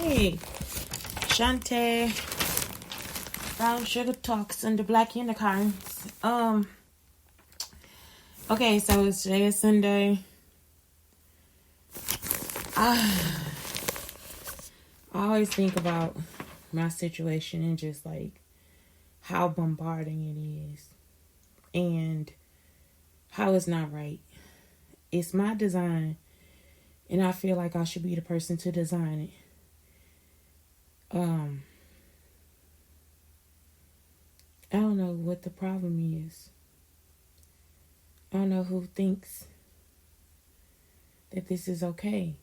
Hey, Shante, Brown Sugar Talks and the Black Unicorns. Okay, so it's today is Sunday. I always think about my situation and just like how bombarding it is and how it's not right. It's my design, and I feel like I should be the person to design it. I don't know what the problem is. I don't know who thinks that this is okay.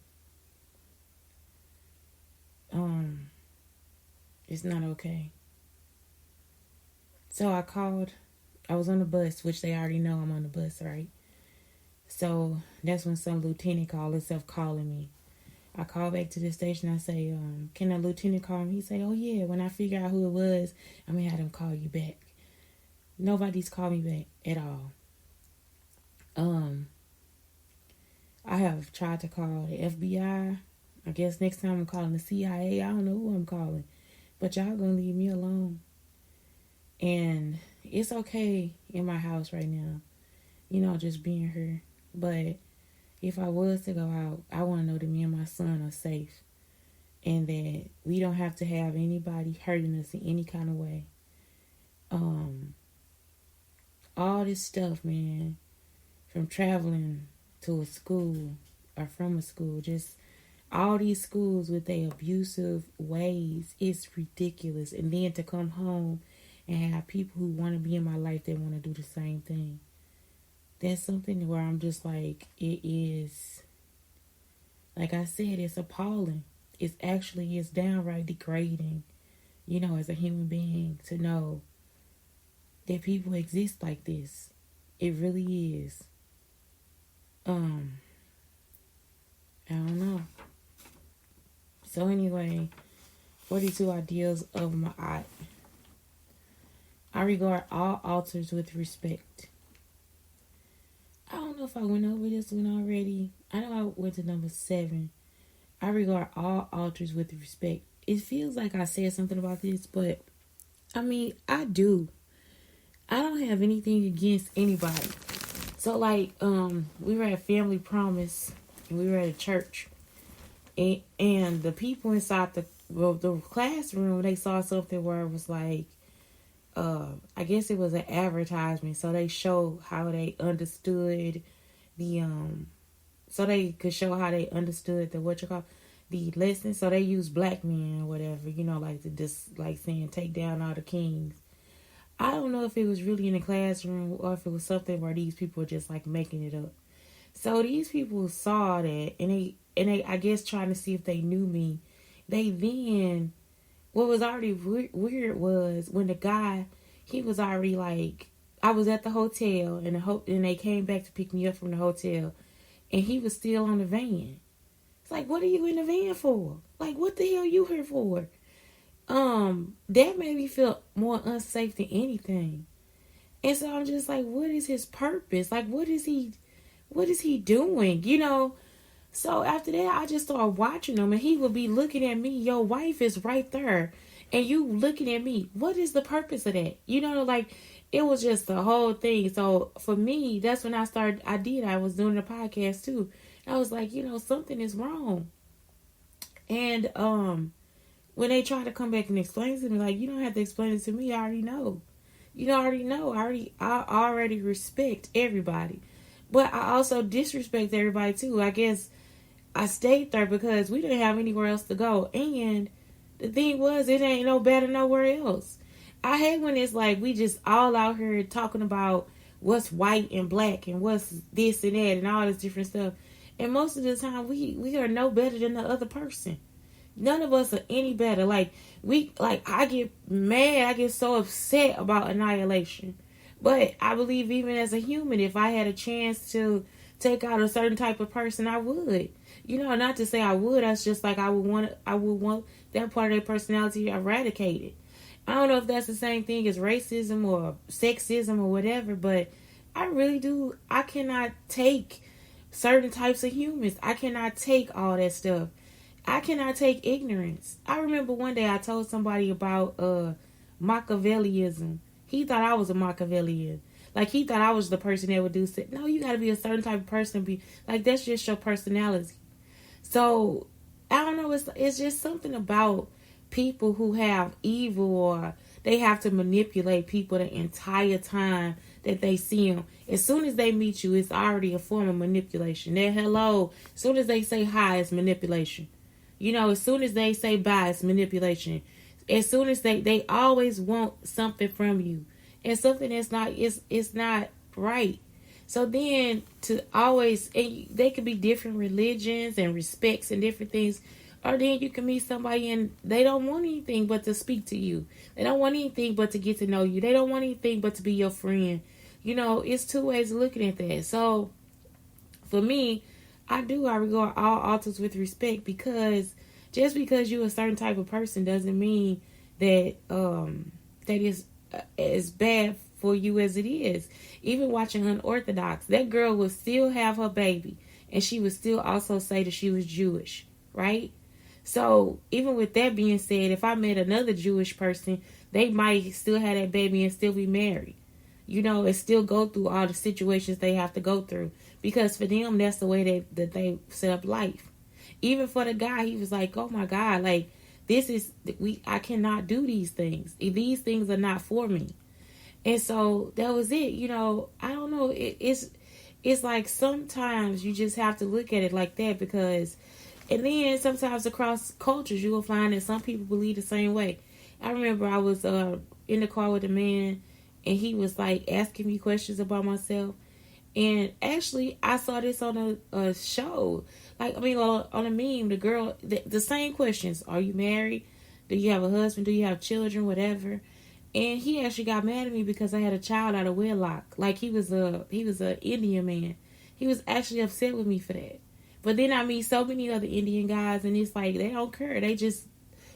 It's not okay. So I was on the bus, which they already know I'm on the bus, right? So that's when some lieutenant called himself calling me. I call back to the station. I say, can a lieutenant call me? He say, oh yeah, when I figure out who it was, I'm going to have them call you back. Nobody's called me back at all. I have tried to call the FBI. I guess next time I'm calling the CIA. I don't know who I'm calling. But y'all gonna leave me alone. And it's okay in my house right now. Just being here. But if I was to go out, I want to know that me and my son are safe. And that we don't have to have anybody hurting us in any kind of way. All this stuff, man. From traveling to a school or from a school, just all these schools with their abusive ways, it's ridiculous. And then to come home and have people who want to be in my life that want to do the same thing. That's something where I'm just like, it is, like I said, it's appalling. It's downright degrading, as a human being to know that people exist like this. It really is. I don't know. So anyway, 42 ideals of Ma'at. I regard all altars with respect. I don't know if I went over this one already. I know I went to number 7. I regard all altars with respect. It feels like I said something about this, but I do. I don't have anything against anybody. So we were at Family Promise and we were at a church. And the people inside the classroom, they saw something where it was like, I guess it was an advertisement. So they showed how they understood so they could show how they understood the lesson. So they used black men or whatever, like saying take down all the kings. I don't know if it was really in the classroom or if it was something where these people were just like making it up. So these people saw that and they I guess trying to see if they knew me. They then, what was already weird was when the guy, he was already like, I was at the hotel and they came back to pick me up from the hotel and he was still on the van. It's like, what are you in the van for? Like, what the hell you here for? That made me feel more unsafe than anything. And so I'm just like, what is his purpose? Like, what is he doing? So after that, I just started watching him and he would be looking at me. Your wife is right there and you looking at me. What is the purpose of that? It was just the whole thing. So for me, that's when I was doing a podcast too. I was like, something is wrong. And, when they try to come back and explain it to me, like, you don't have to explain it to me. I already know. I already respect everybody. But I also disrespect everybody too. I guess I stayed there because we didn't have anywhere else to go. And the thing was, it ain't no better nowhere else. I hate when it's like we just all out here talking about what's white and black and what's this and that and all this different stuff. And most of the time, we are no better than the other person. None of us are any better. I get mad. I get so upset about annihilation. But I believe even as a human, if I had a chance to take out a certain type of person, I would. Not to say I would. That's just like I would want that part of their personality eradicated. I don't know if that's the same thing as racism or sexism or whatever, but I really do. I cannot take certain types of humans. I cannot take all that stuff. I cannot take ignorance. I remember one day I told somebody about Machiavellianism. He thought I was a Machiavellian. Like, he thought I was the person that would do shit. No, you got to be a certain type of person. Be like, that's just your personality. So I don't know. It's just something about people who have evil, or they have to manipulate people the entire time that they see them. As soon as they meet you, it's already a form of manipulation. Their hello, as soon as they say hi, it's manipulation. You know, as soon as they say bye, it's manipulation. As soon as they always want something from you, and something that's not, it's not right. So then to always, and they could be different religions and respects and different things. Or then you can meet somebody and they don't want anything but to speak to you. They don't want anything but to get to know you. They don't want anything but to be your friend. You know, it's two ways of looking at that. So for me, I regard all altars with respect, because just because you're a certain type of person doesn't mean that that is as bad for you as it is. Even watching Unorthodox, that girl would still have her baby, and she would still also say that she was Jewish, right? So even with that being said, if I met another Jewish person, they might still have that baby and still be married, you know, and still go through all the situations they have to go through, because for them, that's the way that they set up life. Even for the guy, he was like, oh my God, like, I cannot do these things. These things are not for me. And so that was it. You know, I don't know. It's like sometimes you just have to look at it like that, because, and then sometimes across cultures, you will find that some people believe the same way. I remember I was in the car with a man, and he was like asking me questions about myself. And actually, I saw this on a show. Like, I mean, on a meme, the girl, the same questions. Are you married? Do you have a husband? Do you have children? Whatever. And he actually got mad at me because I had a child out of wedlock. Like, he was a Indian man. He was actually upset with me for that. But then I meet so many other Indian guys, and it's like they don't care. They just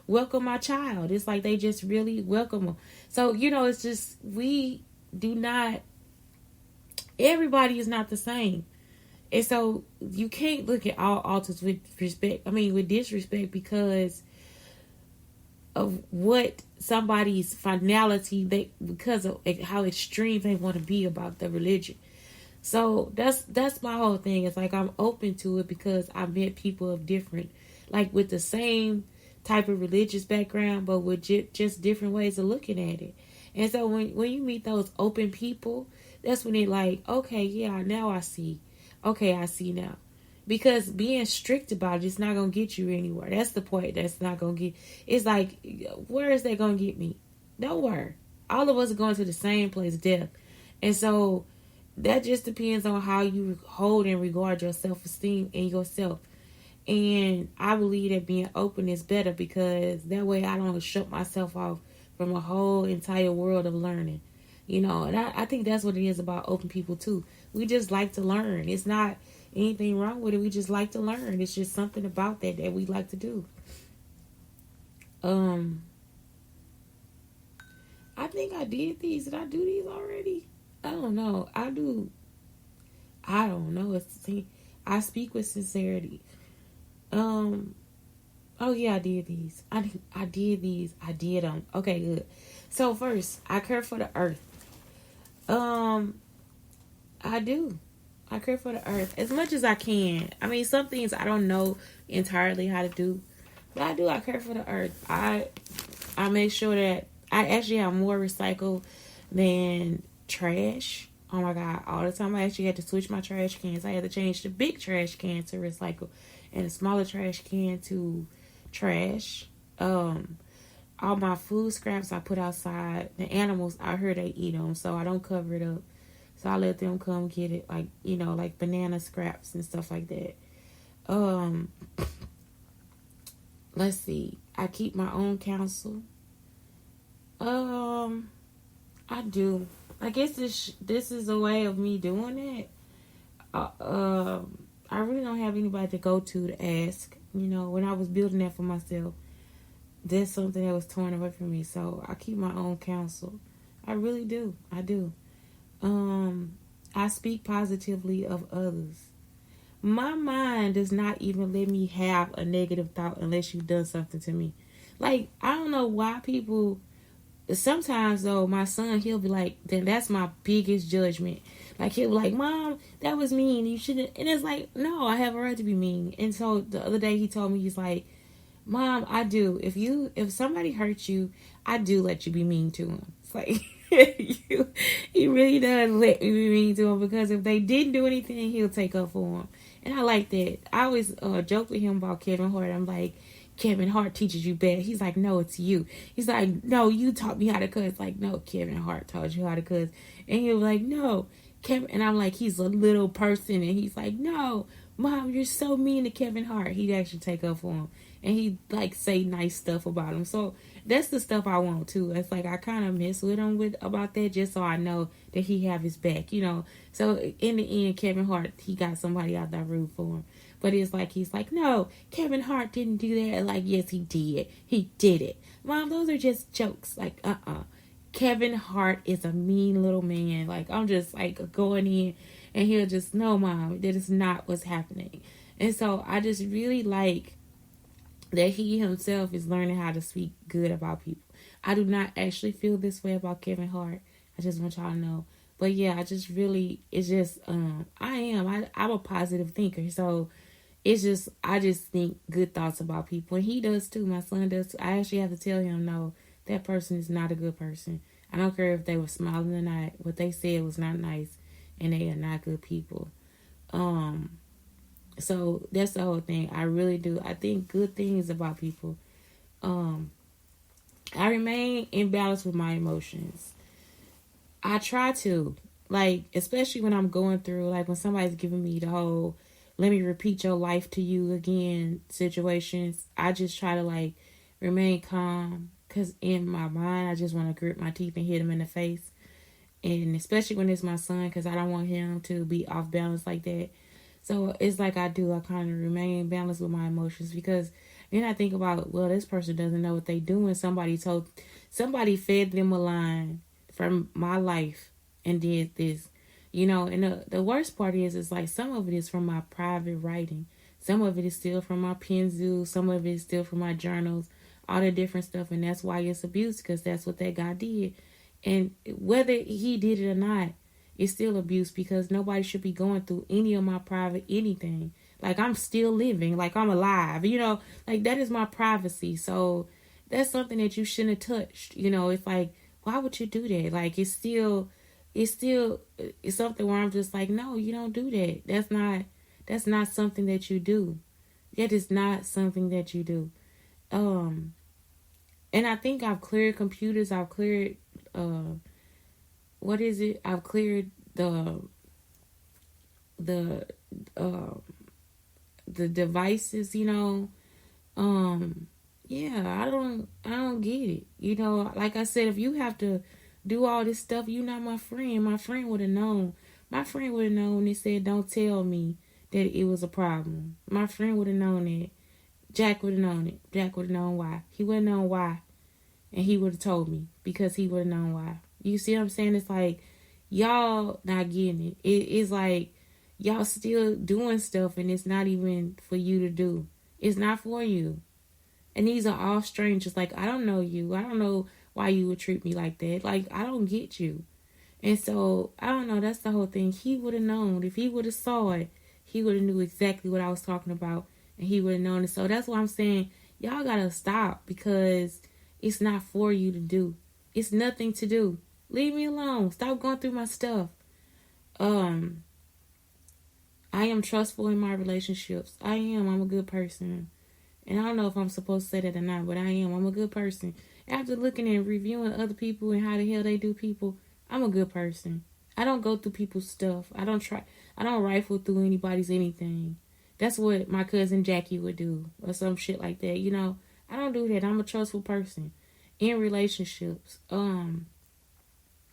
welcome my child. It's like they just really welcome them. So, you know, it's just, we do not, everybody is not the same. And so you can't look at all altars with with disrespect, because of what somebody's finality, because of how extreme they want to be about the religion. So that's my whole thing. It's like, I'm open to it because I've met people of different, like, with the same type of religious background, but with just different ways of looking at it. And so when you meet those open people, that's when they're like, okay, yeah, now I see. Okay, I see now. Because being strict about it is not going to get you anywhere. That's the point. That's not going to get... It's like, where is that going to get me? Nowhere. All of us are going to the same place, death. And so that just depends on how you hold and regard your self-esteem and yourself. And I believe that being open is better, because that way I don't shut myself off from a whole entire world of learning. You know, and I think that's what it is about open people too. We just like to learn. It's not anything wrong with it. We just like to learn. It's just something about that we like to do. I think I did these. Did I do these already? I don't know. I don't know. I speak with sincerity. Oh yeah, I did these. I did these. I did them. Okay, good. So first, I care for the earth. I do. I care for the earth as much as I can. I mean, some things I don't know entirely how to do, but I do. I care for the earth. I make sure that I actually have more recycle than trash. Oh my God, all the time I actually had to switch my trash cans. I had to change the big trash can to recycle and the smaller trash can to trash. All my food scraps I put outside. The animals, I heard they eat them, so I don't cover it up. So I let them come get it, like, you know, like banana scraps and stuff like that. Let's see. I keep my own counsel. I do. I guess this is a way of me doing that. I really don't have anybody to go to ask. You know, when I was building that for myself, that's something that was torn away from me. So I keep my own counsel. I really do. I do. I speak positively of others. My mind does not even let me have a negative thought unless you've done something to me. Like, I don't know why people. Sometimes though, my son, he'll be like, then that's my biggest judgment. Like, he'll be like, Mom, that was mean, you shouldn't. And it's like, no, I have a right to be mean. And so the other day he told me, he's like, Mom, I do. If somebody hurts you, I do let you be mean to them. It's like he really does let me be mean to them, because if they didn't do anything, he'll take up for them. And I like that. I always joke with him about Kevin Hart. I'm like, Kevin Hart teaches you bad. He's like, no, it's you. He's like, no, you taught me how to cuss. Like, no, Kevin Hart taught you how to cuss. And he'll be like, no, Kevin. And I'm like, he's a little person. And he's like, no, Mom, you're so mean to Kevin Hart. He'd actually take up for him. And he like say nice stuff about him. So that's the stuff I want too. It's like I kind of mess with him about that, just so I know that he have his back, you know. So in the end, Kevin Hart, he got somebody out there root for him. But it's like, he's like, no, Kevin Hart didn't do that. Like, yes, he did. He did it. Mom, those are just jokes. Like, Kevin Hart is a mean little man. Like, I'm just like going in, and he'll just, no, Mom, that is not what's happening. And so I just really like that he himself is learning how to speak good about people. I do not actually feel this way about Kevin Hart. I just want y'all to know. But yeah, I just really, it's just, I'm a positive thinker. So it's just, I just think good thoughts about people. And he does too. My son does too. I actually have to tell him, no, that person is not a good person. I don't care if they were smiling or not. What they said was not nice, and they are not good people. So that's the whole thing. I really do. I think good things about people. I remain in balance with my emotions. I try to, like, especially when I'm going through, like when somebody's giving me the whole let me repeat your life to you again situations. I just try to like remain calm, because in my mind I just want to grit my teeth and hit him in the face. And especially when it's my son, because I don't want him to be off balance like that. So it's like I kind of remain balanced with my emotions, because then I think about, well, this person doesn't know what they doing. Somebody fed them a line from my life and did this, you know. And the worst part is like some of it is from my private writing. Some of it is still from my pen zoo. Some of it is still from my journals, all the different stuff. And that's why it's abuse, because that's what that guy did. And whether he did it or not, it's still abuse, because nobody should be going through any of my private anything. Like, I'm still living, like I'm alive, you know, like that is my privacy. So that's something that you shouldn't have touched. You know, it's like, why would you do that? Like, it's something where I'm just like, no, you don't do that. That's not something that you do. That is not something that you do. And I think I've cleared computers. I've cleared, what is it? I've cleared the devices, you know. Yeah, I don't get it. You know, like I said, if you have to do all this stuff, you're not my friend. My friend would have known. My friend would have known. They said, don't tell me that it was a problem. My friend would have known that. Jack would have known it. Jack would have known why. He would have known why. And he would have told me, because he would have known why. You see what I'm saying? It's like, y'all not getting it. It's like, y'all still doing stuff, and it's not even for you to do. It's not for you. And these are all strangers. Like, I don't know you. I don't know why you would treat me like that. Like, I don't get you. And so, I don't know. That's the whole thing. He would have known. If he would have saw it, he would have knew exactly what I was talking about. And he would have known it. So that's why I'm saying, y'all gotta stop, because it's not for you to do. It's nothing to do. Leave me alone. Stop going through my stuff. I am trustful in my relationships. I am. I'm a good person. And I don't know if I'm supposed to say that or not, but I am. I'm a good person. After looking and reviewing other people and how the hell they do people, I'm a good person. I don't go through people's stuff. I don't rifle through anybody's anything. That's what my cousin Jackie would do, or some shit like that. You know, I don't do that. I'm a trustful person in relationships.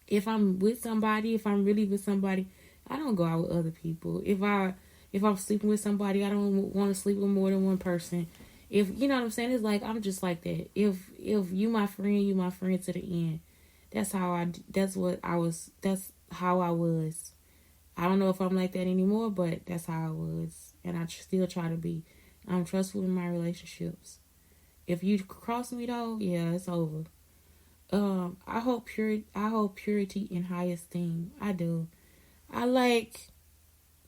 If I'm with somebody, if I'm really with somebody, I don't go out with other people. If I'm sleeping with somebody, I don't want to sleep with more than one person. If you know what I'm saying, it's like I'm just like that. If you my friend, you my friend to the end. That's how I was. I don't know if I'm like that anymore, but that's how I was. and I still try to be. I'm trustful in my relationships. If you cross me though, yeah, it's over. I hold purity in high esteem. I do. I like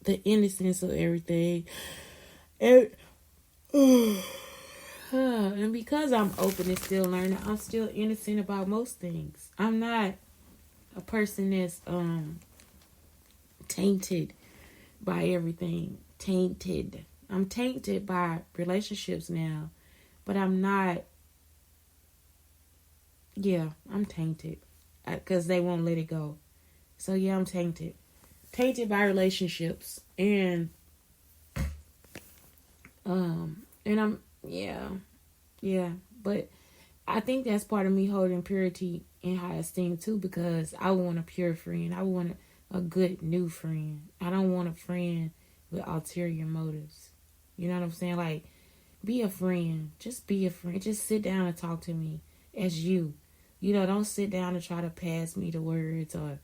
the innocence of everything. And and because I'm open and still learning, I'm still innocent about most things. I'm not a person that's tainted by everything. Tainted. I'm tainted by relationships now, but I'm not. Yeah, I'm tainted because they won't let it go. So yeah, I'm tainted. Tainted by relationships, and I'm yeah. But I think that's part of me holding purity in high esteem too, because I want a pure friend. I want a good new friend. I don't want a friend with ulterior motives. You know what I'm saying? Like, be a friend. Just be a friend. Just sit down and talk to me as you. You know, don't sit down and try to pass me the words or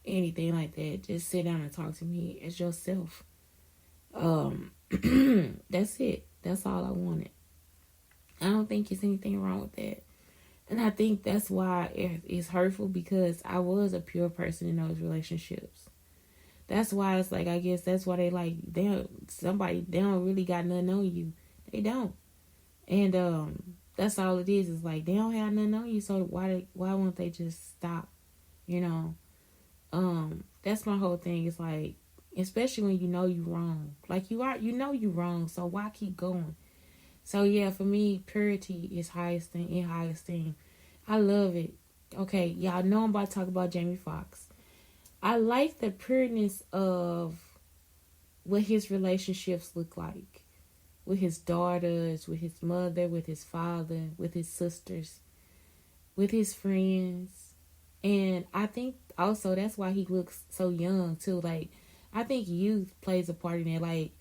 anything like that. Just sit down and talk to me as yourself. That's it. That's all I wanted. I don't think there's anything wrong with that. And I think that's why it's hurtful, because I was a pure person in those relationships. That's why it's like, I guess that's why they don't really got nothing on you. They don't. And that's all it is. It's like, they don't have nothing on you, so why won't they just stop? You know? That's my whole thing. It's like, especially when you know you're wrong. Like, you know you're wrong, so why keep going? So yeah, for me, purity is highest thing in high esteem. I love it. Okay, y'all know I'm about to talk about Jamie Foxx. I like the pureness of what his relationships look like. With his daughters, with his mother, with his father, with his sisters, with his friends. And I think also that's why he looks so young too. Like, I think youth plays a part in it. Like,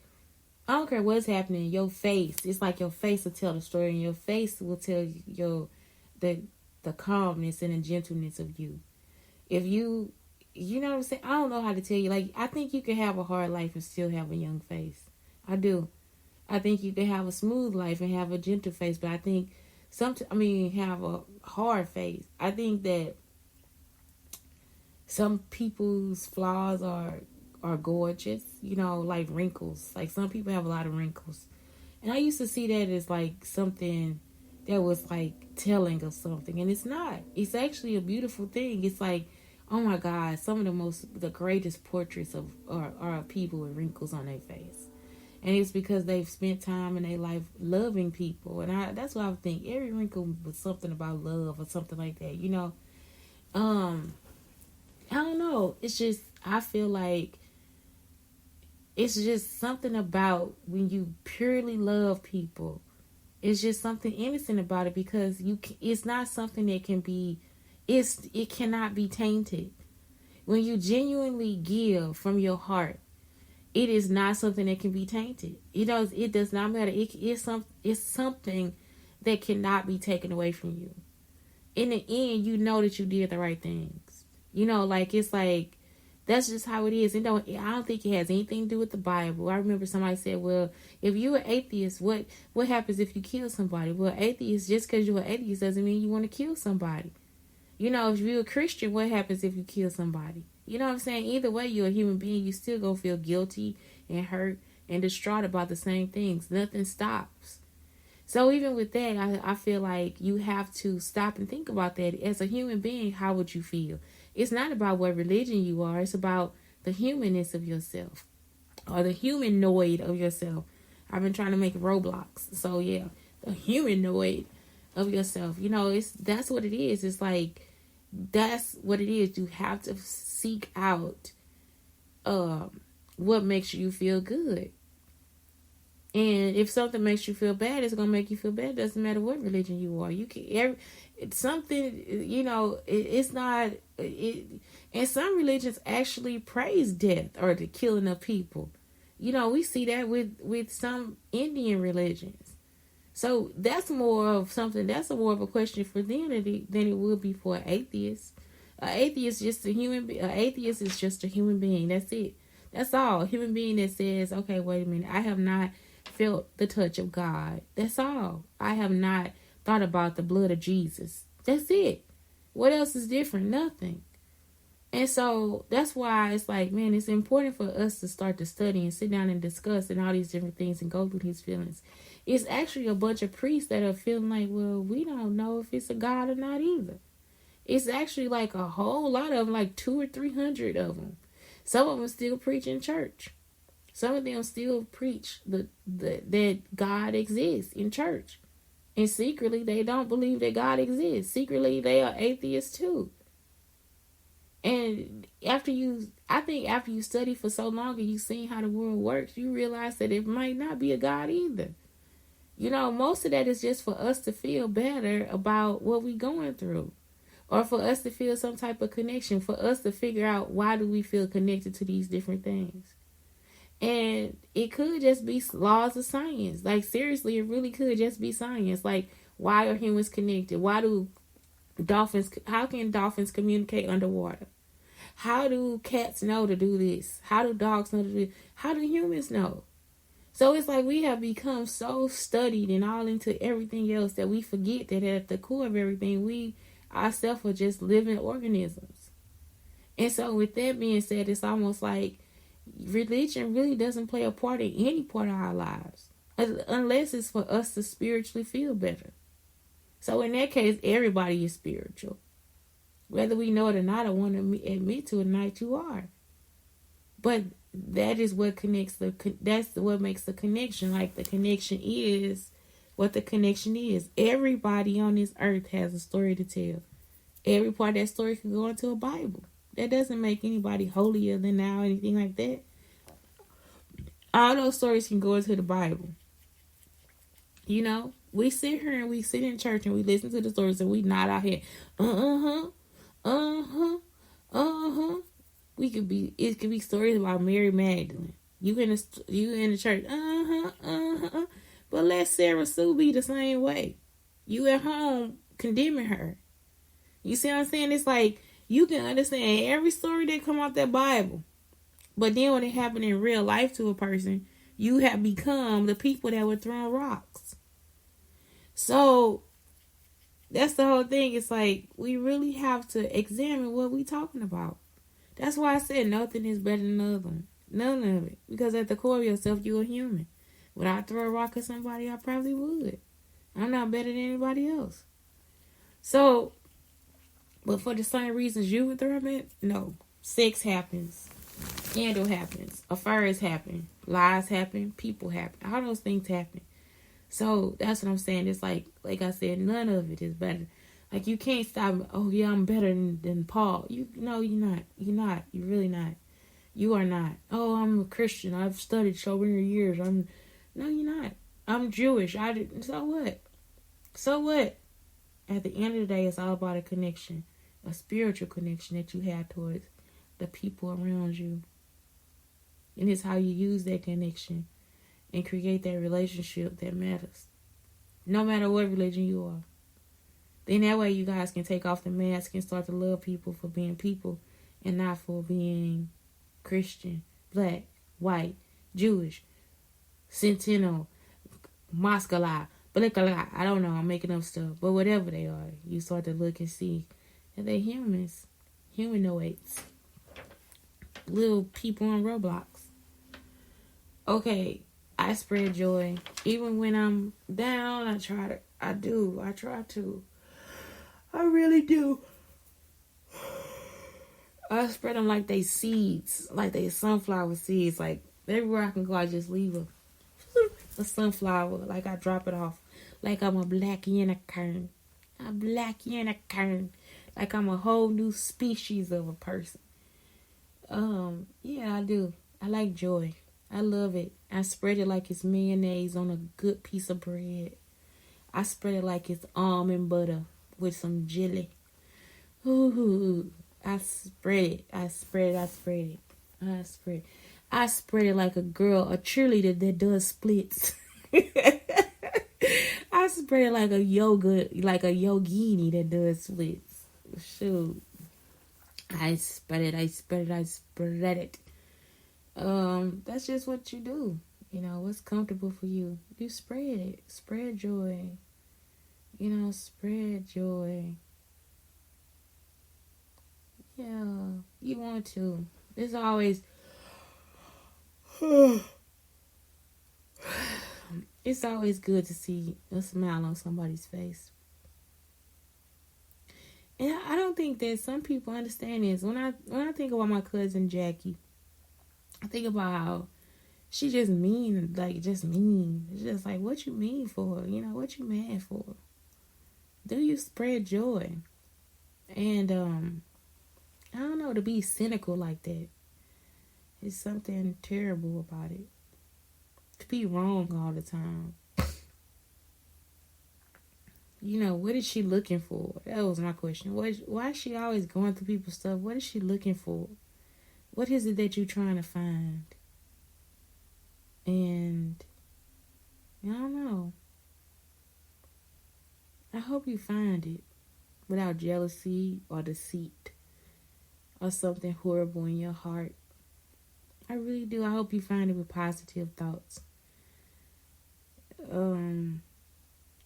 I don't care what's happening, your face, it's like your face will tell the story, and your face will tell the calmness and the gentleness of you. If you know what I'm saying? I don't know how to tell you. Like, I think you can have a hard life and still have a young face. I do. I think you can have a smooth life and have a gentle face, but I think have a hard face. I think that some people's flaws are gorgeous, you know, like wrinkles. Like, some people have a lot of wrinkles. And I used to see that as like something that was like telling of something. And it's not. It's actually a beautiful thing. It's like, oh my God, some of the greatest portraits are people with wrinkles on their face. And it's because they've spent time in their life loving people. And that's what I think. Every wrinkle was something about love or something like that, you know. I don't know. It's just, I feel like it's just something about when you purely love people. It's just something innocent about it, because it's not something that can be, it cannot be tainted. When you genuinely give from your heart, it is not something that can be tainted. It does not matter. It's something that cannot be taken away from you. In the end, you know that you did the right things. You know, like, it's like, that's just how it is. I don't think it has anything to do with the Bible. I remember somebody said, well, if you're an atheist, what happens if you kill somebody? Well, atheist, just because you're an atheist doesn't mean you want to kill somebody. You know, if you're a Christian, what happens if you kill somebody? You know what I'm saying? Either way, you're a human being. You still gonna feel guilty and hurt and distraught about the same things. Nothing stops. So even with that, I feel like you have to stop and think about that. As a human being, how would you feel? It's not about what religion you are. It's about the humanness of yourself, or the humanoid of yourself. I've been trying to make Roblox. So yeah, the humanoid of yourself. You know, that's what it is. It's like, that's what it is. You have to seek out what makes you feel good. And if something makes you feel bad, it's gonna make you feel bad. It doesn't matter what religion you are. You can it's something, you know. It's not. And some religions actually praise death or the killing of people. You know, we see that with some Indian religions. So that's more of something. That's more of a question for them than it would be for an atheist. An atheist is just a human being. An atheist is just a human being. That's it. That's all. A human being that says, okay, wait a minute, I have not felt the touch of God. That's all. I have not thought about the blood of Jesus. That's it. What else is different? Nothing. And so that's why it's like, man, it's important for us to start to study and sit down and discuss and all these different things and go through these feelings. It's actually a bunch of priests that are feeling like, well, we don't know if it's a God or not either. It's actually like a whole lot of them, like 200 or 300 of them. Some of them still preach in church. Some of them still preach that God exists in church. And secretly, they don't believe that God exists. Secretly, they are atheists too. And I think after you study for so long and you've seen how the world works, you realize that it might not be a God either. You know, most of that is just for us to feel better about what we're going through. Or for us to feel some type of connection. For us to figure out why do we feel connected to these different things. And it could just be laws of science. Like, seriously, it really could just be science. Like, why are humans connected? How can dolphins communicate underwater? How do cats know to do this? How do dogs know to do this? How do humans know? So it's like we have become so studied and all into everything else that we forget that at the core of everything, we ourselves are just living organisms. And so with that being said, it's almost like religion really doesn't play a part in any part of our lives unless it's for us to spiritually feel better. So in that case, everybody is spiritual. Whether we know it or not, I want to admit to it or not, you are. But that is what connects that's what makes the connection. Like, the connection is what the connection is. Everybody on this earth has a story to tell. Every part of that story can go into a Bible. That doesn't make anybody holier than thou or anything like that. All those stories can go into the Bible. You know, we sit here and we sit in church and we listen to the stories and we nod our head. It could be stories about Mary Magdalene. You in the church. But let Sarah Sue be the same way. You at home condemning her. You see what I'm saying? It's like, you can understand every story that come out that Bible. But then when it happened in real life to a person, you have become the people that were throwing rocks. So that's the whole thing. It's like, we really have to examine what we're talking about. That's why I said nothing is better than the other one. None of it. Because at the core of yourself, you're a human. Would I throw a rock at somebody? I probably would. I'm not better than anybody else. So, but for the same reasons you would throw it, no. Sex happens. Scandal happens. Affairs happen. Lies happen. People happen. All those things happen. So that's what I'm saying. It's like I said, none of it is better. Like, you can't stop. Oh yeah, I'm better than Paul. No, you're not. You're not. You're really not. You are not. Oh, I'm a Christian. I've studied so many years. No, you're not. I'm Jewish. So what? So what? At the end of the day, it's all about a connection, a spiritual connection that you have towards the people around you. And it's how you use that connection and create that relationship that matters. No matter what religion you are. Then that way you guys can take off the mask and start to love people for being people and not for being Christian, black, white, Jewish, Centeno, Moskala, Balikala. I don't know, I'm making up stuff. But whatever they are, you start to look and see that they're humans. Humanoids. Little people on Roblox. Okay, I spread joy. Even when I'm down, I try to. I really do. I spread them like they seeds, like they sunflower seeds. Like, everywhere I can go, I just leave a sunflower. Like, I drop it off. Like I'm a black unicorn. A black unicorn. Like I'm a whole new species of a person. Yeah, I do. I like joy. I love it. I spread it like it's mayonnaise on a good piece of bread. I spread it like it's almond butter with some jelly. Ooh, I spread it like a girl, a cheerleader that does splits. I spread it like a yogini that does splits. Shoot. I spread it. That's just what you do. You know, what's comfortable for you. You spread it. Spread joy. You know, spread joy. Yeah, you want to. It's always it's always good to see a smile on somebody's face. And I don't think that some people understand this. When I think about my cousin Jackie, I think about how she just mean, like just mean. It's just like, what you mean for? You know, what you mad for? Do you spread joy? And I don't know, to be cynical like that. It's something terrible about it. To be wrong all the time. You know, what is she looking for? That was my question. Why is she always going through people's stuff? What is she looking for? What is it that you're trying to find? And I don't know. I hope you find it without jealousy or deceit or something horrible in your heart. I really do. I hope you find it with positive thoughts.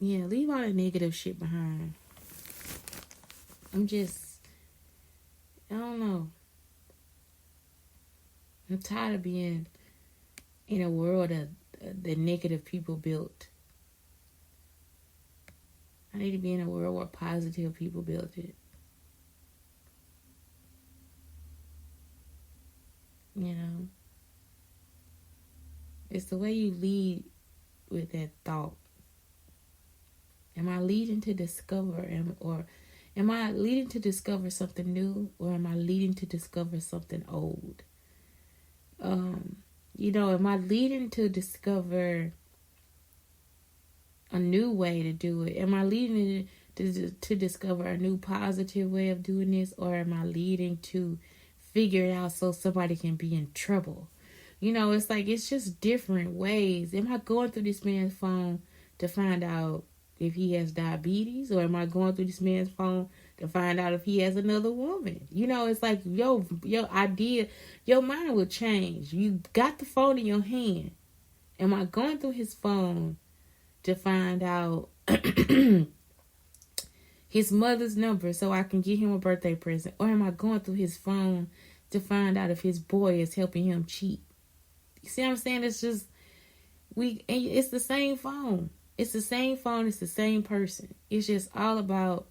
Yeah, leave all the negative shit behind. I don't know. I'm tired of being in a world of the negative people built. I need to be in a world where positive people built it. You know? It's the way you lead with that thought. Am I leading to discover, or am I leading to discover something new, or am I leading to discover something old? You know, am I leading to discover a new way to do it? Am I leading to discover a new positive way of doing this, or am I leading to figure it out so somebody can be in trouble? You know, it's like, it's just different ways. Am I going through this man's phone to find out if he has diabetes, or am I going through this man's phone to find out if he has another woman? You know, it's like your idea, your mind will change. You got the phone in your hand. Am I going through his phone to find out his mother's number so I can get him a birthday present? Or am I going through his phone to find out if his boy is helping him cheat? You see what I'm saying? It's just, it's the same phone. It's the same phone. It's the same person. It's just all about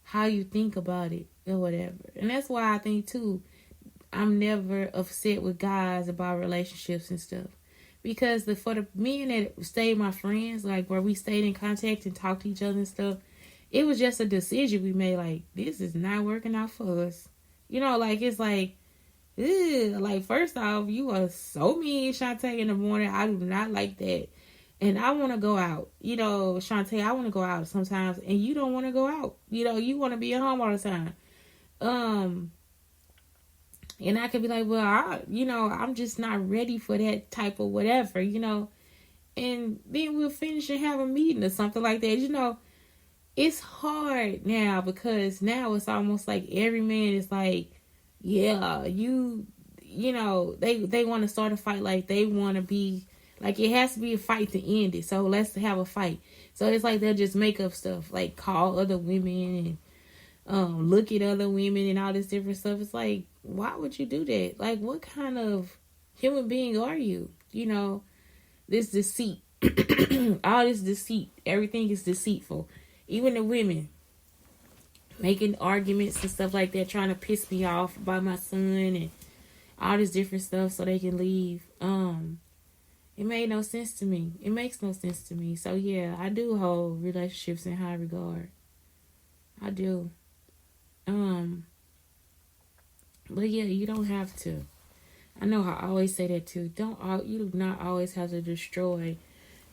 how you think about it or whatever. And that's why I think, too, I'm never upset with guys about relationships and stuff. Because for the men that stayed my friends, like where we stayed in contact and talked to each other and stuff, it was just a decision we made. Like, this is not working out for us. You know, like, it's like, ew, like, first off, you are so mean, Shantae, in the morning. I do not like that. And I want to go out. You know, Shantae, I want to go out sometimes. And you don't want to go out. You know, you want to be at home all the time. And I could be like, well, I'm just not ready for that type of whatever, you know. And then we'll finish and have a meeting or something like that. You know, it's hard now because now it's almost like every man is like, yeah, you know, they want to start a fight, like they want to be, like it has to be a fight to end it. So let's have a fight. So it's like they'll just make up stuff, like call other women and look at other women and all this different stuff. It's like, why would you do that? Like, what kind of human being are you? You know, this deceit, all this deceit, everything is deceitful. Even the women making arguments and stuff like that, trying to piss me off about my son and all this different stuff so they can leave. It made no sense to me. It makes no sense to me. So yeah, I do hold relationships in high regard. I do. But yeah, you don't have to. I know I always say that too. You do not always have to destroy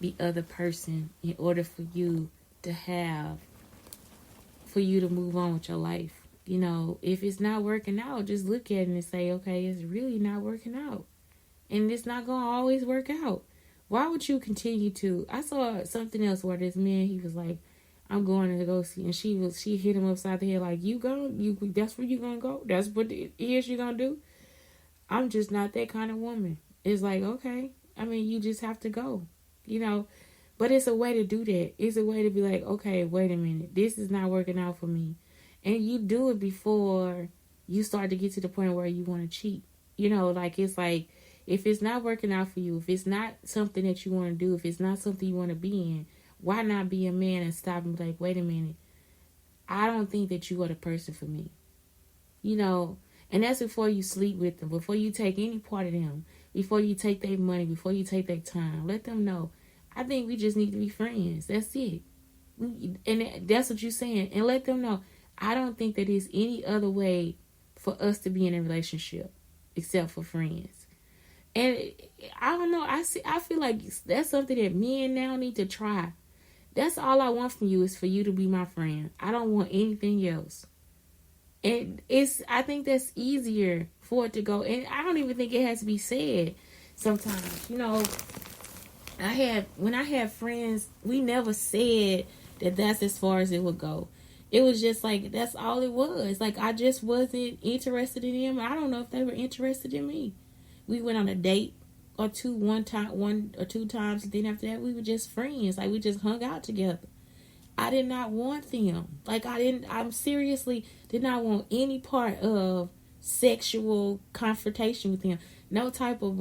the other person in order for you to move on with your life. You know, if it's not working out, just look at it and say, okay, it's really not working out. And it's not going to always work out. Why would you continue to? I saw something else where this man, he was like, I'm going to go see. And she hit him upside the head like, that's where you going to go? That's what it is you're going to do? I'm just not that kind of woman. It's like, okay, I mean, you just have to go, you know. But it's a way to do that. It's a way to be like, okay, wait a minute, this is not working out for me, and you do it before you start to get to the point where you want to cheat. You know, like it's like if it's not working out for you, if it's not something that you want to do, if it's not something you want to be in, why not be a man and stop and be like, wait a minute, I don't think that you are the person for me. You know, and that's before you sleep with them, before you take any part of them, before you take their money, before you take their time. Let them know, I think we just need to be friends. That's it. And that's what you're saying. And let them know, I don't think that there's any other way for us to be in a relationship except for friends. And I don't know. I feel like that's something that men now need to try. That's all I want from you is for you to be my friend. I don't want anything else. And I think that's easier for it to go. And I don't even think it has to be said sometimes. You know, when I had friends, we never said that that's as far as it would go. It was just like, that's all it was. Like, I just wasn't interested in them. I don't know if they were interested in me. We went on a date or two, one or two times. And then after that, we were just friends. Like, we just hung out together. I did not want them. Like, I seriously did not want any part of sexual confrontation with him. No type of,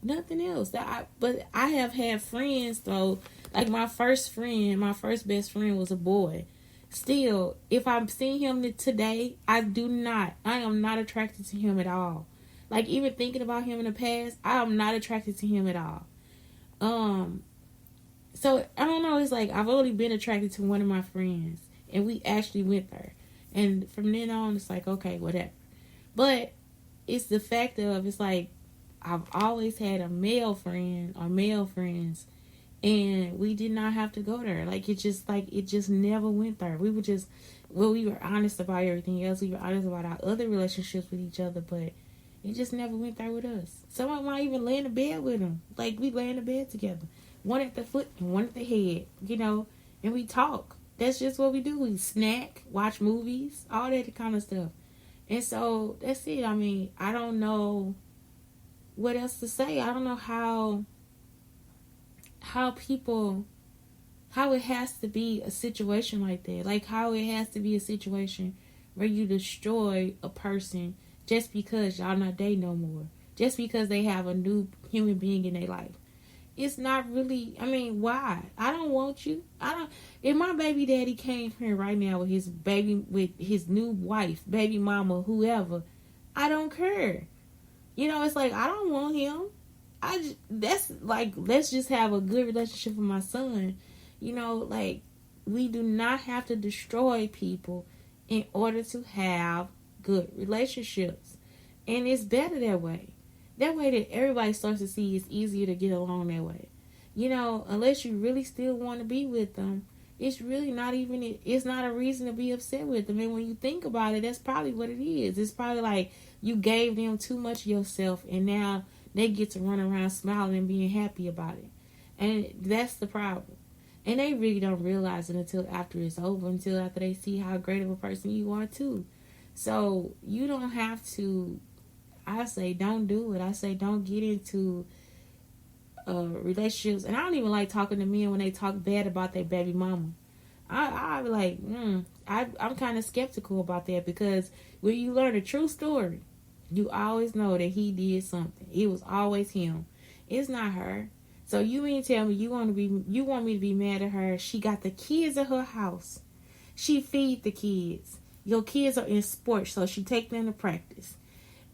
nothing else. But I have had friends, though. Like, my first best friend was a boy. Still, if I'm seeing him today, I am not attracted to him at all. Like, even thinking about him in the past, I am not attracted to him at all. So, I don't know, it's like, I've only been attracted to one of my friends, and we actually went there. And from then on, it's like, okay, whatever. But it's the fact of, it's like, I've always had a male friend or male friends, and we did not have to go there. Like, it just never went there. We were honest about everything else. We were honest about our other relationships with each other, but it just never went there with us. Some of them might even lay in the bed with them. Like, we lay in the bed together. One at the foot and one at the head, you know, and we talk. That's just what we do. We snack, watch movies, all that kind of stuff. And so, that's it. I mean, I don't know what else to say. I don't know how it has to be a situation like that. Like, how it has to be a situation where you destroy a person just because y'all not dating no more. Just because they have a new human being in their life. It's not really, I mean, why? I don't want you. If my baby daddy came here right now with his new wife, baby mama, whoever, I don't care. You know, it's like, I don't want him. That's like, let's just have a good relationship with my son. You know, like, we do not have to destroy people in order to have good relationships. And it's better that way. That way that everybody starts to see it's easier to get along that way. You know, unless you really still want to be with them, it's really it's not a reason to be upset with them. And when you think about it, that's probably what it is. It's probably like you gave them too much of yourself and now they get to run around smiling and being happy about it. And that's the problem. And they really don't realize it until after it's over, until after they see how great of a person you are too. So you don't have to, I say don't do it. I say don't get into relationships. And I don't even like talking to men when they talk bad about their baby mama. I be like, I'm kind of skeptical about that, because when you learn a true story, you always know that he did something. It was always him. It's not her. So you mean tell me you want me to be mad at her? She got the kids at her house. She feed the kids. Your kids are in sports, so she take them to practice.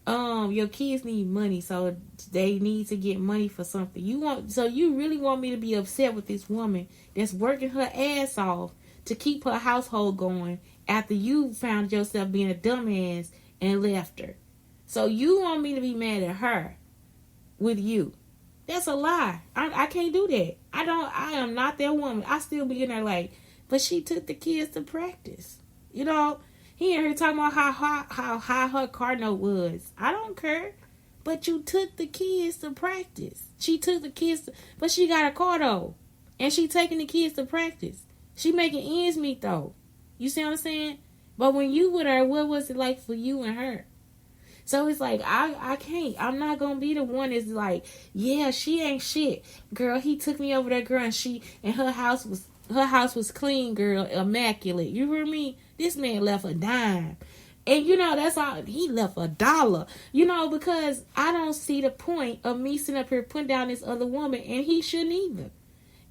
Your kids need money, so they need to get money for something. So you really want me to be upset with this woman that's working her ass off to keep her household going after you found yourself being a dumbass and left her. So you want me to be mad at her with you. That's a lie. I can't do that. I am not that woman. I still be in there like, but she took the kids to practice. You know, he in here talking about how high her car note was. I don't care. But you took the kids to practice. She took the kids but she got a car though. And she taking the kids to practice. She making ends meet though. You see what I'm saying? But when you with her, what was it like for you and her? So it's like I can't. I'm not gonna be the one that's like, yeah, she ain't shit, girl. He took me over there, girl, and her house was clean, girl, immaculate. You hear me? This man left a dime. And that's all he left, $1. Because I don't see the point of me sitting up here putting down this other woman, and he shouldn't either.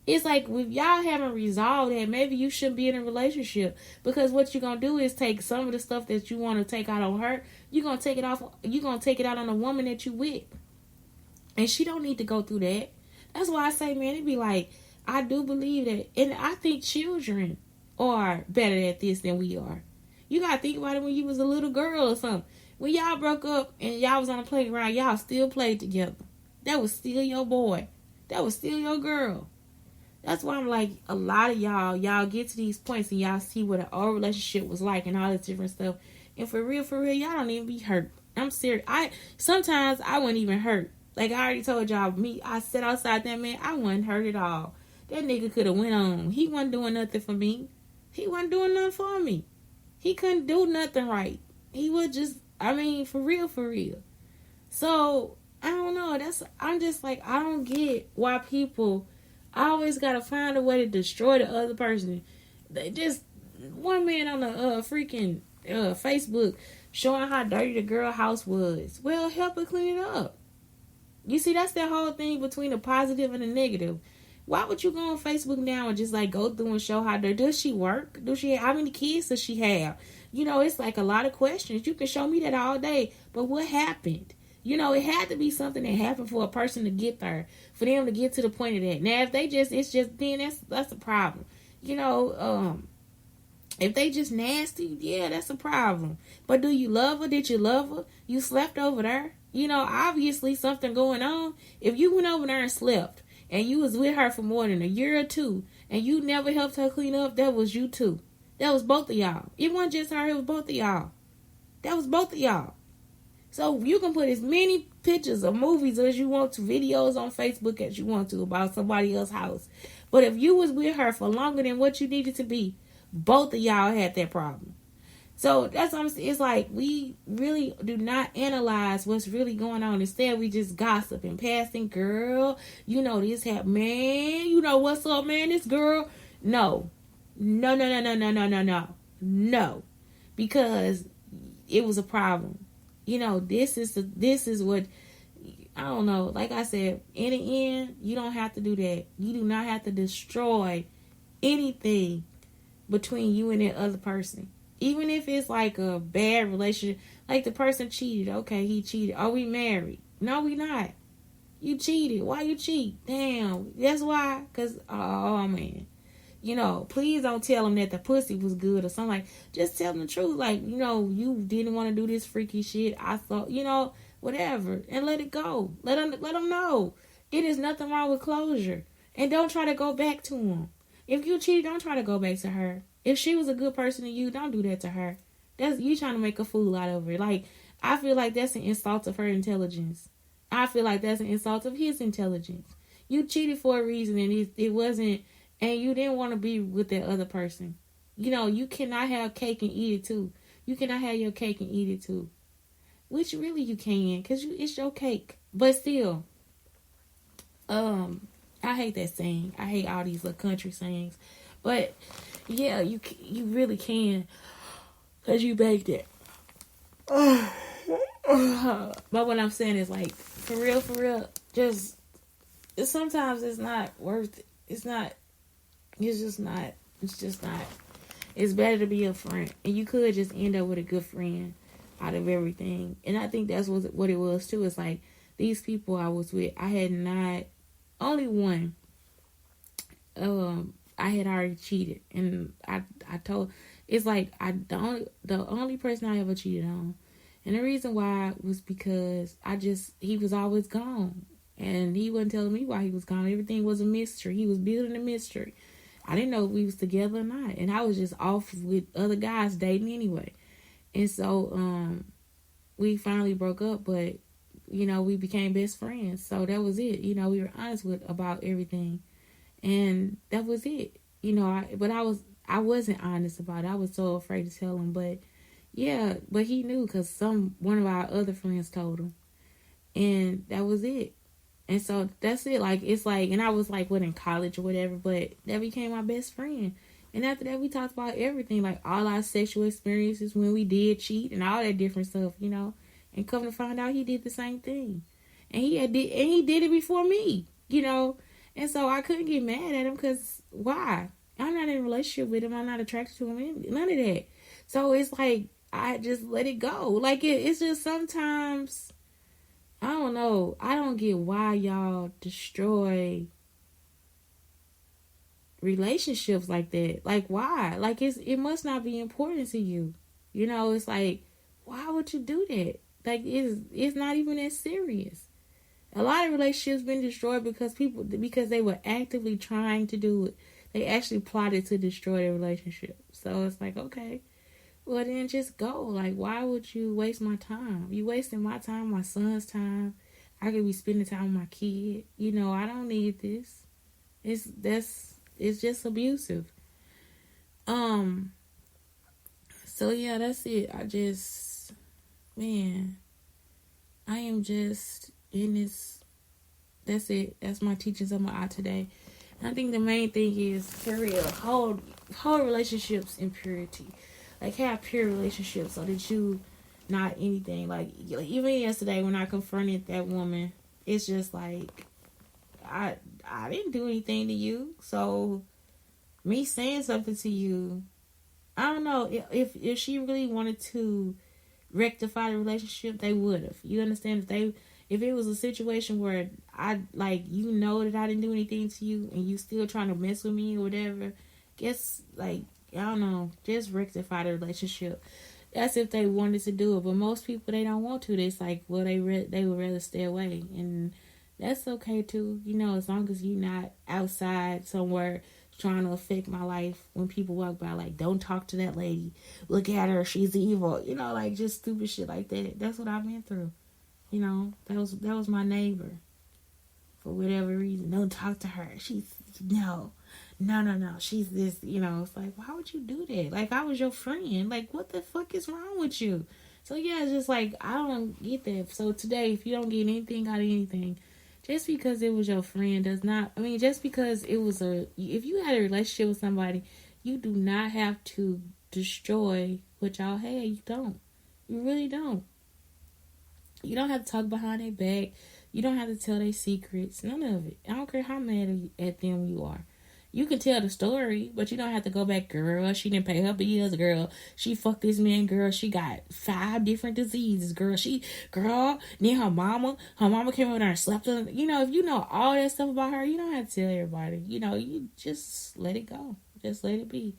It's like, if y'all haven't resolved that, maybe you shouldn't be in a relationship. Because what you're gonna do is take some of the stuff that you want to take out on her, you're gonna take it out on the woman that you with. And she don't need to go through that. That's why I say, man, it be like, I do believe that, and I think children are better at this than we are. You gotta think about it when you was a little girl or something. When y'all broke up and y'all was on the playground, y'all still played together. That was still your boy. That was still your girl. That's why I'm like, a lot of y'all get to these points and y'all see what an old relationship was like and all this different stuff. And for real, y'all don't even be hurt. I'm serious. Sometimes I wasn't even hurt. Like I already told y'all, I sat outside that man, I wasn't hurt at all. That nigga could have went on. He wasn't doing nothing for me. He wasn't doing nothing for me. He couldn't do nothing right. He was just, for real. So, I don't know. I'm just like, I don't get why people always gotta find a way to destroy the other person. They just, one man on the freaking Facebook showing how dirty the girl house was. Well, help her clean it up. You see, that's the whole thing between the positive and the negative. Why would you go on Facebook now and just like go through and show how dirty? Does she work? How many kids does she have? It's like a lot of questions. You can show me that all day, but what happened? It had to be something that happened for a person to get there, for them to get to the point of that. Now, if then that's a problem. If they just nasty, yeah, that's a problem. But do you love her? Did you love her? You slept over there? Obviously something going on. If you went over there and slept, and you was with her for more than a year or two, and you never helped her clean up, that was you too. That was both of y'all. It wasn't just her, it was both of y'all. That was both of y'all. So you can put as many pictures or movies as you want to, videos on Facebook as you want to about somebody else's house. But if you was with her for longer than what you needed to be, both of y'all had that problem. So that's what I'm saying. It's like we really do not analyze what's really going on. Instead, we just gossip and passing. Girl, this happened. Man, what's up, man? This girl. No. Because it was a problem. This is what, I don't know. Like I said, in the end, you don't have to do that. You do not have to destroy anything between you and that other person. Even if it's like a bad relationship, like the person cheated. Okay, he cheated. Are we married? No, we not. You cheated. Why you cheat? Damn. That's why. Because, oh, man. Please don't tell them that the pussy was good or something. Like, just tell them the truth. Like, you didn't want to do this freaky shit. I thought, whatever. And let it go. Let them know. It is nothing wrong with closure. And don't try to go back to him. If you cheated, don't try to go back to her. If she was a good person to you, don't do that to her. You trying to make a fool out of her. Like, I feel like that's an insult of her intelligence. I feel like that's an insult of his intelligence. You cheated for a reason, and it wasn't, and you didn't want to be with that other person. You cannot have cake and eat it too. You cannot have your cake and eat it too. Which really you can, because it's your cake. But still, I hate that saying. I hate all these little country sayings. But yeah, you really can, because you baked it. But what I'm saying is, like, for real, just sometimes it's not worth it. It's just not. It's better to be a friend, and you could just end up with a good friend out of everything. And I think that's what it was too. It's like, these people I was with, I had not, only one. I had already cheated, and I told, it's like, the only person I ever cheated on, and the reason why was because he was always gone, and he wasn't telling me why he was gone. Everything was a mystery. He was building a mystery. I didn't know if we was together or not, and I was just off with other guys dating anyway. And so we finally broke up, but we became best friends. So that was it. We were honest about everything. And that was it. I wasn't honest about it. I was so afraid to tell him. But, Yeah, but he knew because one of our other friends told him, and that was it. And so that's it. Like it's like, and I was like, what, in college or whatever, but that became my best friend. And after that, we talked about everything, like all our sexual experiences when we did cheat and all that different stuff, you know. And come to find out, he did the same thing, and he did it before me, you know. And so I couldn't get mad at him because why? I'm not in a relationship with him. I'm not attracted to him. None of that. So it's like I just let it go. Like it's just sometimes I don't know. I don't get why y'all destroy relationships like that. Like why? Like it must not be important to you. You know, it's like why would you do that? Like it's not even that serious. A lot of relationships been destroyed because they were actively trying to do it. They actually plotted to destroy the relationship. So it's like, okay, well then just go. Like why would you waste my time? You wasting my time, my son's time. I could be spending time with my kid. You know, I don't need this. It's just abusive. Um so yeah, that's it. Man, I am just in this. That's it. That's my teachings of my eye today. And I think the main thing is period. Hold relationships in purity. Like have pure relationships so that you not anything. Like even yesterday when I confronted that woman, it's just like I I didn't do anything to you. So me saying something to you, I don't know if she really wanted to rectify the relationship, they would have. You understand? If it was a situation where I like you know that I didn't do anything to you and you still trying to mess with me or whatever, guess like I don't know, just rectify the relationship. That's if they wanted to do it, but most people they don't want to. It's like well they would rather stay away, and that's okay too. You know, as long as you're not outside somewhere trying to affect my life when people walk by like don't talk to that lady, look at her, she's evil, you know, like just stupid shit like that. That's what I've been through, you know. That was my neighbor for whatever reason. Don't talk to her, she's no, she's this, you know. It's like why would you do that? Like I was your friend, like what the fuck is wrong with you? So yeah, it's just like I don't get that. So today if you don't get anything out of anything, just because it was your friend does not, I mean, just because it was if you had a relationship with somebody, you do not have to destroy what y'all had. You don't. You really don't. You don't have to talk behind their back. You don't have to tell their secrets. None of it. I don't care how mad at them you are. You can tell the story, but you don't have to go back, girl. She didn't pay her bills, girl. She fucked this man, girl. She got 5 different diseases, girl. Then her mama came over there and slept on. You know, if you know all that stuff about her, you don't have to tell everybody. You know, you just let it go. Just let it be.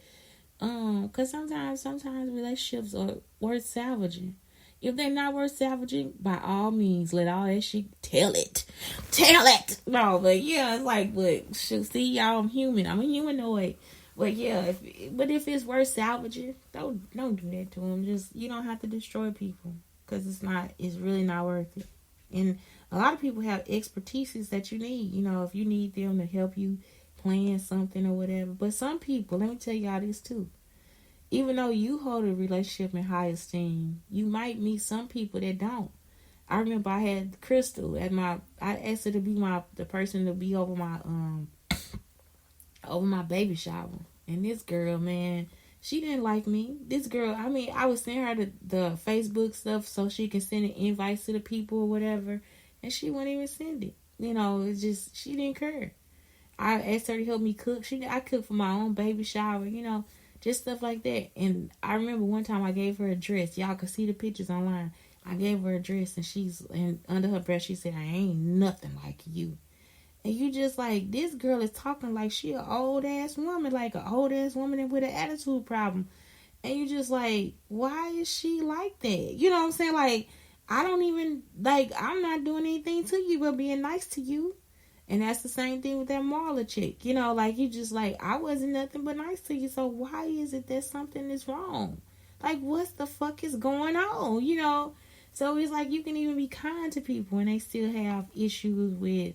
Cause sometimes relationships are worth salvaging. If they're not worth salvaging, by all means, let all that shit tell it. Tell it. No, but yeah, it's like, but see, y'all, I'm human. I'm a humanoid. But yeah, if it's worth salvaging, don't do that to them. Just you don't have to destroy people because it's really not worth it. And a lot of people have expertises that you need. You know, if you need them to help you plan something or whatever. But some people, let me tell y'all this too, even though you hold a relationship in high esteem, you might meet some people that don't. I remember I had Crystal I asked her to be the person to be over my baby shower. And this girl, man, she didn't like me. This girl, I mean, I was sending her the Facebook stuff so she can send an invites to the people or whatever, and she wouldn't even send it. You know, it's just she didn't care. I asked her to help me cook. I cooked for my own baby shower, you know, just stuff like that. And I remember one time I gave her a dress. Y'all can see the pictures online. I gave her a dress and under her breath she said, I ain't nothing like you. And you just like, this girl is talking like she an old ass woman, like an old ass woman with an attitude problem. And you just like, why is she like that? You know what I'm saying? Like, I don't even, like, I'm not doing anything to you but being nice to you. And that's the same thing with that Marla chick. You know, like, you just like, I wasn't nothing but nice to you. So why is it that something is wrong? Like, what the fuck is going on? You know? So it's like you can even be kind to people and they still have issues with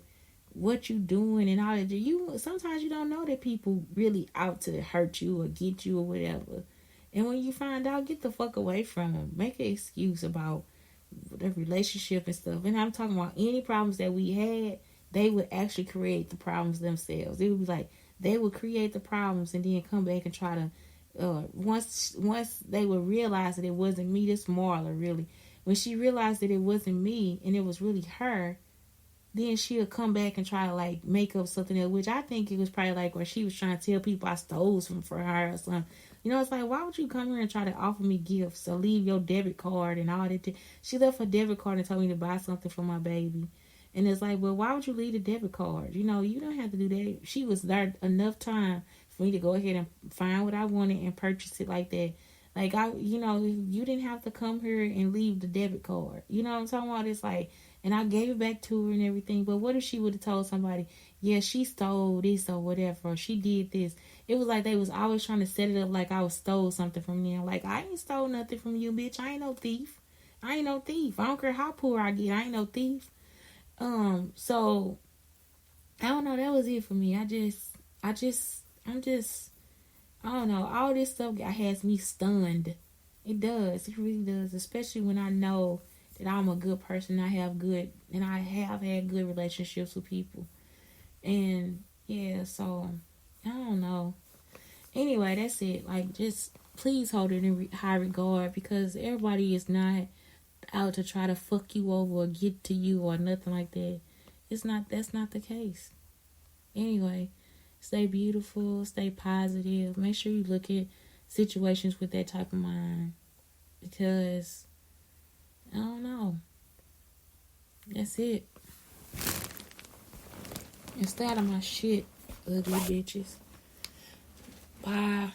what you doing and all that. Sometimes you don't know that people really out to hurt you or get you or whatever. And when you find out, get the fuck away from them. Make an excuse about the relationship and stuff. And I'm talking about any problems that we had, they would actually create the problems themselves. It would be like they would create the problems and then come back and try to once they would realize that it wasn't me. This Marla really, when she realized that it wasn't me and it was really her, then she'll come back and try to like make up something else, which I think it was probably like where she was trying to tell people I stole some for her or something. You know, it's like, why would you come here and try to offer me gifts or leave your debit card and all that? She left her debit card and told me to buy something for my baby. And it's like, well, why would you leave the debit card? You know, you don't have to do that. She was there enough time for me to go ahead and find what I wanted and purchase it like that. Like, you didn't have to come here and leave the debit card. You know what I'm talking about? It's like, and I gave it back to her and everything. But what if she would have told somebody, yeah, she stole this or whatever, or she did this? It was like they was always trying to set it up like I stole something from them. Like, I ain't stole nothing from you, bitch. I ain't no thief. I ain't no thief. I don't care how poor I get. I ain't no thief. So I don't know. That was it for me. I'm just, I don't know. All this stuff has me stunned. It does. It really does. Especially when I know that I'm a good person. I have had good relationships with people. And yeah, so I don't know. Anyway, that's it. Like, just please hold it in high regard, because everybody is not out to try to fuck you over or get to you or nothing like that. That's not the case. Anyway, stay beautiful, stay positive. Make sure you look at situations with that type of mind, because I don't know. That's it. And stay out of my shit, ugly bitches. Bye.